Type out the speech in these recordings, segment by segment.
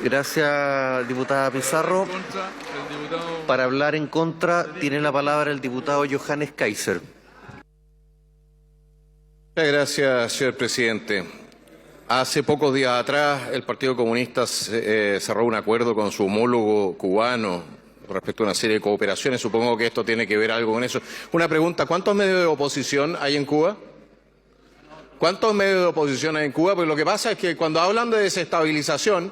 Gracias, diputada Pizarro. Para hablar en contra, tiene la palabra el diputado Johannes Kaiser. Muchas gracias, señor presidente. Hace pocos días atrás, el Partido Comunista cerró un acuerdo con su homólogo cubano respecto a una serie de cooperaciones. Supongo que esto tiene que ver algo con eso. Una pregunta, ¿cuántos medios de oposición hay en Cuba? ¿Cuántos medios de oposición hay en Cuba? Porque lo que pasa es que cuando hablan de desestabilización,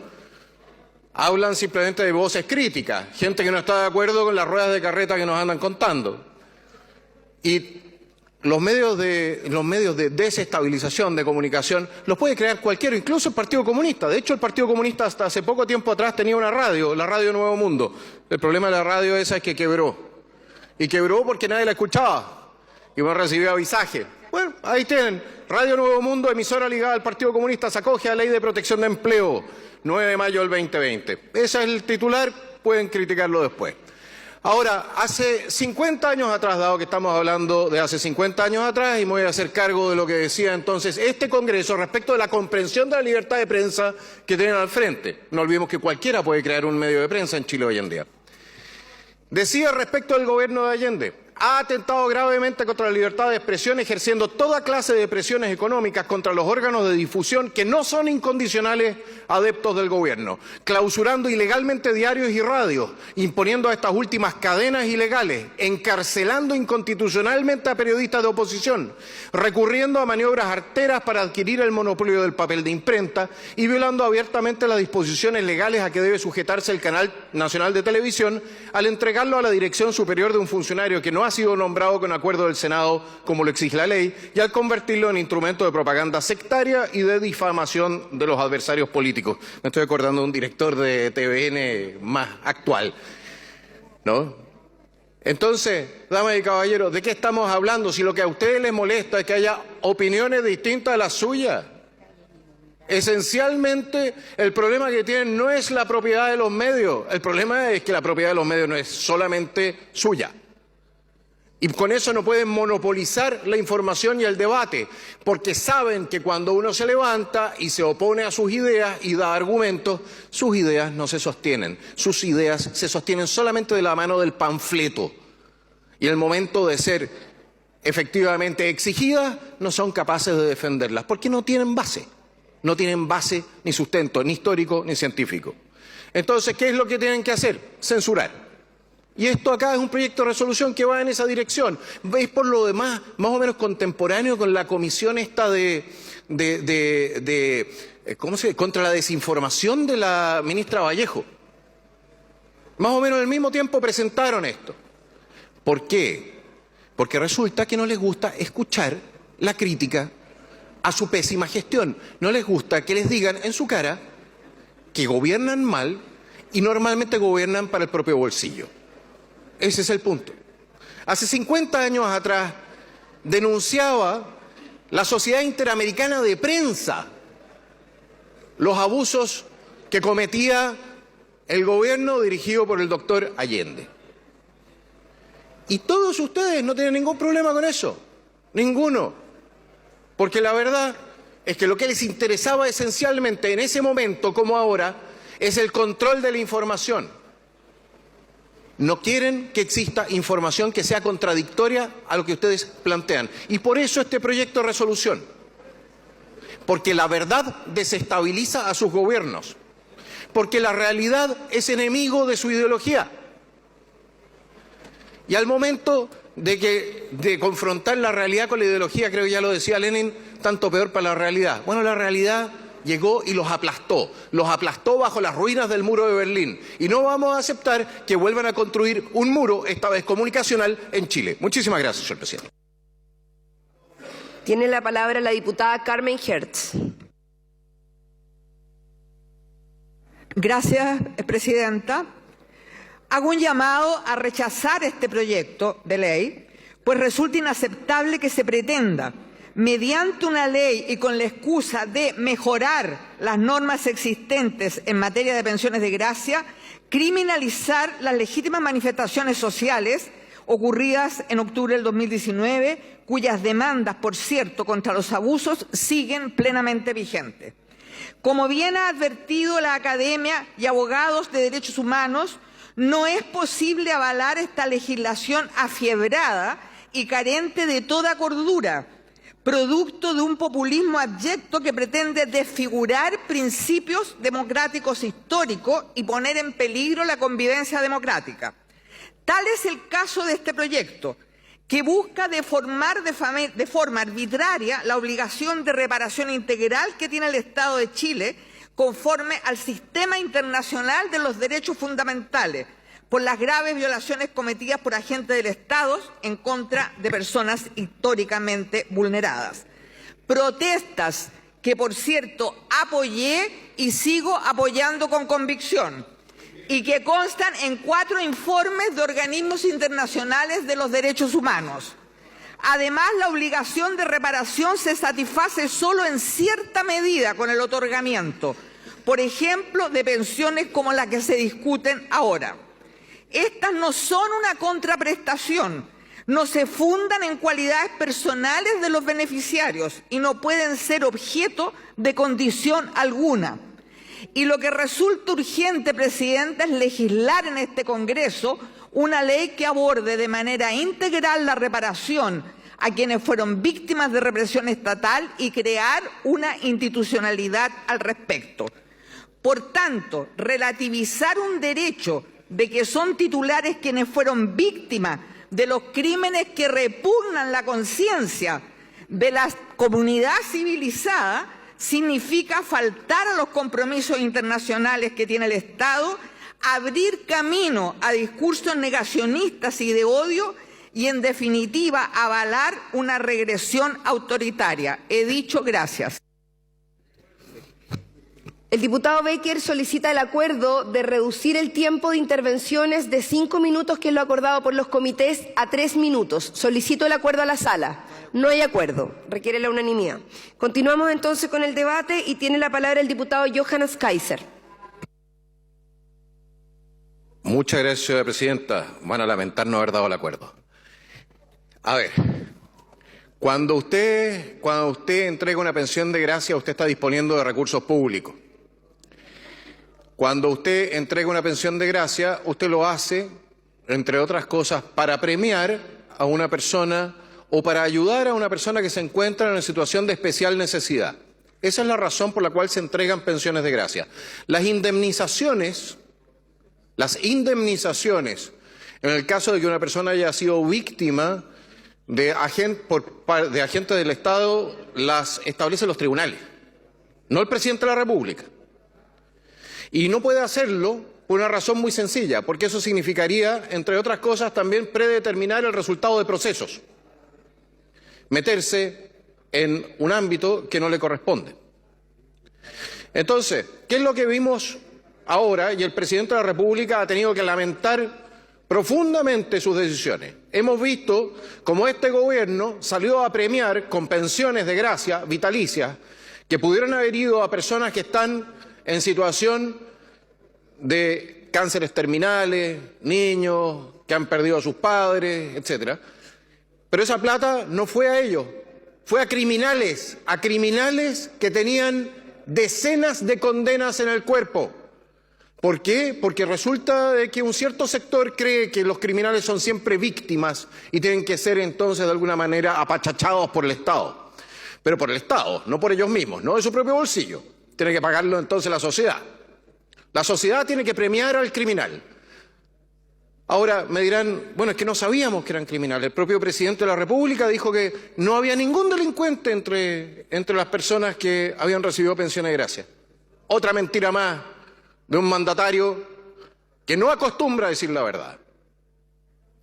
hablan simplemente de voces críticas, gente que no está de acuerdo con las ruedas de carreta que nos andan contando. Y los medios de desestabilización, de comunicación, los puede crear cualquiera, incluso el Partido Comunista. De hecho, el Partido Comunista hasta hace poco tiempo atrás tenía una radio, la Radio Nuevo Mundo. El problema de la radio esa es que quebró. Y quebró porque nadie la escuchaba y no recibía avisaje. Bueno, ahí tienen, Radio Nuevo Mundo, emisora ligada al Partido Comunista, se acoge a la Ley de Protección de Empleo, 9 de mayo del 2020. Ese es el titular, pueden criticarlo después. Ahora, hace 50 años atrás, dado que estamos hablando de hace 50 años atrás, y me voy a hacer cargo de lo que decía entonces este Congreso respecto de la comprensión de la libertad de prensa que tienen al frente. No olvidemos que cualquiera puede crear un medio de prensa en Chile hoy en día. Decía respecto al gobierno de Allende: ha atentado gravemente contra la libertad de expresión, ejerciendo toda clase de presiones económicas contra los órganos de difusión que no son incondicionales adeptos del gobierno, clausurando ilegalmente diarios y radios, imponiendo a estas últimas cadenas ilegales, encarcelando inconstitucionalmente a periodistas de oposición, recurriendo a maniobras arteras para adquirir el monopolio del papel de imprenta y violando abiertamente las disposiciones legales a que debe sujetarse el Canal Nacional de Televisión al entregarlo a la dirección superior de un funcionario que no ha sido nombrado con acuerdo del Senado, como lo exige la ley, y al convertirlo en instrumento de propaganda sectaria y de difamación de los adversarios políticos. Me estoy acordando de un director de TVN más actual, ¿no? Entonces, damas y caballeros, ¿de qué estamos hablando? Si lo que a ustedes les molesta es que haya opiniones distintas a las suyas. Esencialmente, el problema que tienen no es la propiedad de los medios, el problema es que la propiedad de los medios no es solamente suya. Y con eso no pueden monopolizar la información y el debate, porque saben que cuando uno se levanta y se opone a sus ideas y da argumentos, sus ideas no se sostienen. Sus ideas se sostienen solamente de la mano del panfleto. Y en el momento de ser efectivamente exigidas, no son capaces de defenderlas, porque no tienen base. No tienen base ni sustento, ni histórico ni científico. Entonces, ¿qué es lo que tienen que hacer? Censurar. Y esto acá es un proyecto de resolución que va en esa dirección. Es por lo demás más o menos contemporáneo con la comisión esta contra la desinformación de la ministra Vallejo. Más o menos al mismo tiempo presentaron esto. ¿Por qué? Porque resulta que no les gusta escuchar la crítica a su pésima gestión. No les gusta que les digan en su cara que gobiernan mal y normalmente gobiernan para el propio bolsillo. Ese es el punto. Hace 50 años atrás denunciaba la Sociedad Interamericana de Prensa los abusos que cometía el gobierno dirigido por el doctor Allende. Y todos ustedes no tienen ningún problema con eso, ninguno. Porque la verdad es que lo que les interesaba esencialmente en ese momento como ahora es el control de la información. No quieren que exista información que sea contradictoria a lo que ustedes plantean. Y por eso este proyecto de resolución. Porque la verdad desestabiliza a sus gobiernos. Porque la realidad es enemigo de su ideología. Y al momento de confrontar la realidad con la ideología, creo que ya lo decía Lenin, tanto peor para la realidad. Bueno, la realidad llegó y los aplastó bajo las ruinas del muro de Berlín. Y no vamos a aceptar que vuelvan a construir un muro, esta vez comunicacional, en Chile. Muchísimas gracias, señor presidente. Tiene la palabra la diputada Carmen Hertz. Gracias, presidenta. Hago un llamado a rechazar este proyecto de ley, pues resulta inaceptable que se pretenda, mediante una ley y con la excusa de mejorar las normas existentes en materia de pensiones de gracia, criminalizar las legítimas manifestaciones sociales ocurridas en octubre del 2019, cuyas demandas, por cierto, contra los abusos siguen plenamente vigentes. Como bien ha advertido la academia y abogados de derechos humanos, no es posible avalar esta legislación afiebrada y carente de toda cordura, producto de un populismo abyecto que pretende desfigurar principios democráticos históricos y poner en peligro la convivencia democrática. Tal es el caso de este proyecto, que busca deformar de forma arbitraria la obligación de reparación integral que tiene el Estado de Chile conforme al sistema internacional de los derechos fundamentales por las graves violaciones cometidas por agentes del Estado en contra de personas históricamente vulneradas. Protestas que, por cierto, apoyé y sigo apoyando con convicción, y que constan en 4 informes de organismos internacionales de los derechos humanos. Además, la obligación de reparación se satisface solo en cierta medida con el otorgamiento, por ejemplo, de pensiones como las que se discuten ahora. Estas no son una contraprestación, no se fundan en cualidades personales de los beneficiarios y no pueden ser objeto de condición alguna. Y lo que resulta urgente, Presidenta, es legislar en este Congreso una ley que aborde de manera integral la reparación a quienes fueron víctimas de represión estatal y crear una institucionalidad al respecto. Por tanto, relativizar un derecho de que son titulares quienes fueron víctimas de los crímenes que repugnan la conciencia de la comunidad civilizada significa faltar a los compromisos internacionales que tiene el Estado, abrir camino a discursos negacionistas y de odio y, en definitiva, avalar una regresión autoritaria. He dicho gracias. El diputado Baker solicita el acuerdo de reducir el tiempo de intervenciones de 5 minutos, que es lo acordado por los comités, a 3 minutos. Solicito el acuerdo a la sala. No hay acuerdo. Requiere la unanimidad. Continuamos entonces con el debate y tiene la palabra el diputado Johannes Kaiser. Muchas gracias, señora presidenta. Van a lamentar no haber dado el acuerdo. A ver, cuando usted entrega una pensión de gracia, usted está disponiendo de recursos públicos. Cuando usted entrega una pensión de gracia, usted lo hace, entre otras cosas, para premiar a una persona o para ayudar a una persona que se encuentra en una situación de especial necesidad. Esa es la razón por la cual se entregan pensiones de gracia. Las indemnizaciones, en el caso de que una persona haya sido víctima de agentes del Estado, las establecen los tribunales, no el presidente de la República. Y no puede hacerlo por una razón muy sencilla, porque eso significaría, entre otras cosas, también predeterminar el resultado de procesos, meterse en un ámbito que no le corresponde. Entonces, ¿qué es lo que vimos ahora? Y el presidente de la República ha tenido que lamentar profundamente sus decisiones. Hemos visto cómo este gobierno salió a premiar con pensiones de gracia vitalicias que pudieron haber ido a personas que están en situación de cánceres terminales, niños que han perdido a sus padres, etcétera. Pero esa plata no fue a ellos, fue a criminales que tenían decenas de condenas en el cuerpo. ¿Por qué? Porque resulta de que un cierto sector cree que los criminales son siempre víctimas y tienen que ser entonces de alguna manera apachachados por el Estado. Pero por el Estado, no por ellos mismos, no de su propio bolsillo. Tiene que pagarlo entonces la sociedad. La sociedad tiene que premiar al criminal. Ahora me dirán, bueno, es que no sabíamos que eran criminales. El propio presidente de la República dijo que no había ningún delincuente entre las personas que habían recibido pensiones de gracia. Otra mentira más de un mandatario que no acostumbra a decir la verdad.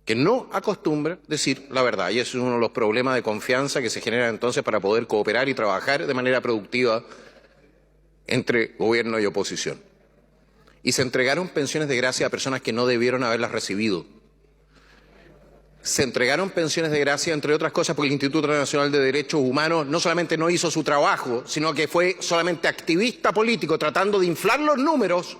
Que no acostumbra decir la verdad. Y ese es uno de los problemas de confianza que se genera entonces para poder cooperar y trabajar de manera productiva entre gobierno y oposición. Y se entregaron pensiones de gracia a personas que no debieron haberlas recibido. Se entregaron pensiones de gracia, entre otras cosas, porque el Instituto Nacional de Derechos Humanos no solamente no hizo su trabajo, sino que fue solamente activista político tratando de inflar los números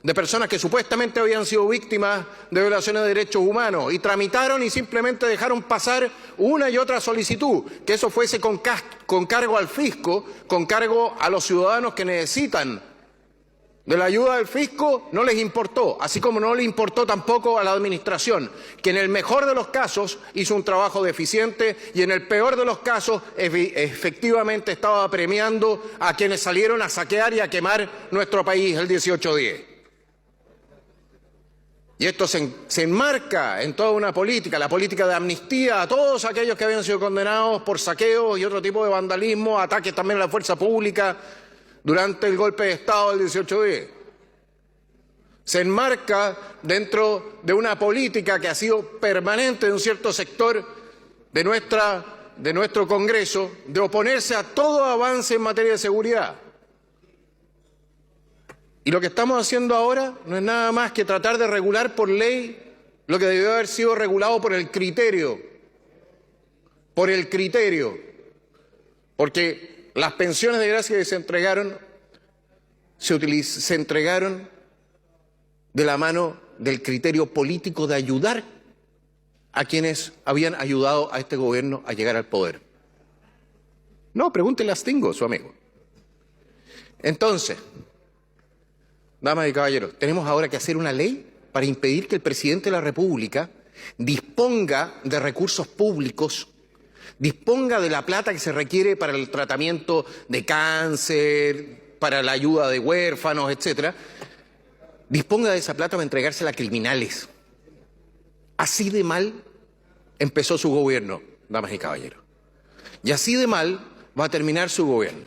de personas que supuestamente habían sido víctimas de violaciones de derechos humanos y tramitaron y simplemente dejaron pasar una y otra solicitud, que eso fuese con cargo al fisco, con cargo a los ciudadanos que necesitan de la ayuda del fisco, no les importó, así como no le importó tampoco a la administración, que en el mejor de los casos hizo un trabajo deficiente y en el peor de los casos efectivamente estaba premiando a quienes salieron a saquear y a quemar nuestro país el 18-10. Y esto se enmarca en toda una política, la política de amnistía a todos aquellos que habían sido condenados por saqueos y otro tipo de vandalismo, ataques también a la fuerza pública durante el golpe de Estado del 18-10. Se enmarca dentro de una política que ha sido permanente en un cierto sector de nuestro Congreso, de oponerse a todo avance en materia de seguridad. Y lo que estamos haciendo ahora no es nada más que tratar de regular por ley lo que debió haber sido regulado por el criterio. Por el criterio. Porque las pensiones de gracia que se entregaron de la mano del criterio político de ayudar a quienes habían ayudado a este gobierno a llegar al poder. No, pregúntele a Stingo, su amigo. Entonces, damas y caballeros, tenemos ahora que hacer una ley para impedir que el presidente de la República disponga de recursos públicos, disponga de la plata que se requiere para el tratamiento de cáncer, para la ayuda de huérfanos, etcétera, disponga de esa plata para entregársela a criminales. Así de mal empezó su gobierno, damas y caballeros. Y así de mal va a terminar su gobierno.